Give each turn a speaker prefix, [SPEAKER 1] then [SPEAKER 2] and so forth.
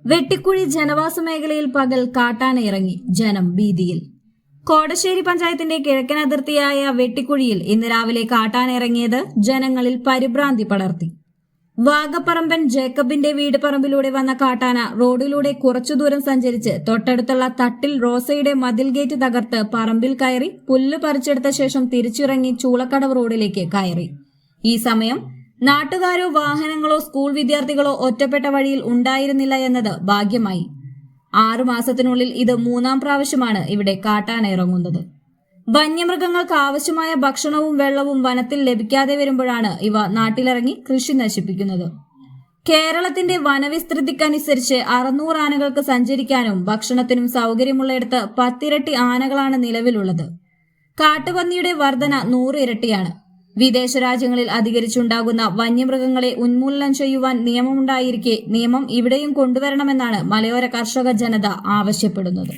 [SPEAKER 1] വെട്ടിക്കുഴി ജനവാസ മേഖലയിൽ പകൽ കാട്ടാന ഇറങ്ങി, ജനം ഭീതിയിൽ. കോടശ്ശേരി പഞ്ചായത്തിന്റെ കിഴക്കൻ അതിർത്തിയായ വെട്ടിക്കുഴിയിൽ ഇന്ന് രാവിലെ കാട്ടാന ഇറങ്ങിയത് ജനങ്ങളിൽ പരിഭ്രാന്തി പടർത്തി. വാഗപ്പറമ്പൻ ജേക്കബിന്റെ വീട് പറമ്പിലൂടെ വന്ന കാട്ടാന റോഡിലൂടെ കുറച്ചു ദൂരം സഞ്ചരിച്ച് തൊട്ടടുത്തുള്ള തട്ടിൽ റോസയുടെ മതിൽ ഗേറ്റ് തകർത്ത് പറമ്പിൽ കയറി പുല്ല് പറിച്ചെടുത്ത ശേഷം തിരിച്ചിറങ്ങി ചൂളക്കടവ് റോഡിലേക്ക് കയറി. ഈ സമയം നാട്ടുകാരോ വാഹനങ്ങളോ സ്കൂൾ വിദ്യാർത്ഥികളോ ഒറ്റപ്പെട്ട വഴിയിൽ ഉണ്ടായിരുന്നില്ല എന്നത് ഭാഗ്യമായി. 6 മാസത്തിനുള്ളിൽ ഇത് 3ാം പ്രാവശ്യമാണ് ഇവിടെ കാട്ടാന ഇറങ്ങുന്നത്. വന്യമൃഗങ്ങൾക്ക് ആവശ്യമായ ഭക്ഷണവും വെള്ളവും വനത്തിൽ ലഭിക്കാതെ വരുമ്പോഴാണ് ഇവ നാട്ടിലിറങ്ങി കൃഷി നശിപ്പിക്കുന്നത്. കേരളത്തിന്റെ വനവിസ്തൃതിക്കനുസരിച്ച് 600 ആനകൾക്ക് സഞ്ചരിക്കാനും ഭക്ഷണത്തിനും സൗകര്യമുള്ളയിടത്ത് 10 ഇരട്ടി ആനകളാണ് നിലവിലുള്ളത്. കാട്ടുപന്നിയുടെ വർധന 100 ഇരട്ടിയാണ്. വിദേശ രാജ്യങ്ങളിൽ അധികരിച്ചുണ്ടാകുന്ന വന്യമൃഗങ്ങളെ ഉന്മൂലനം ചെയ്യുവാൻ നിയമമുണ്ടായിരിക്കെ നിയമം ഇവിടെയും കൊണ്ടുവരണമെന്നാണ് മലയോര കർഷക ജനത ആവശ്യപ്പെടുന്നത്.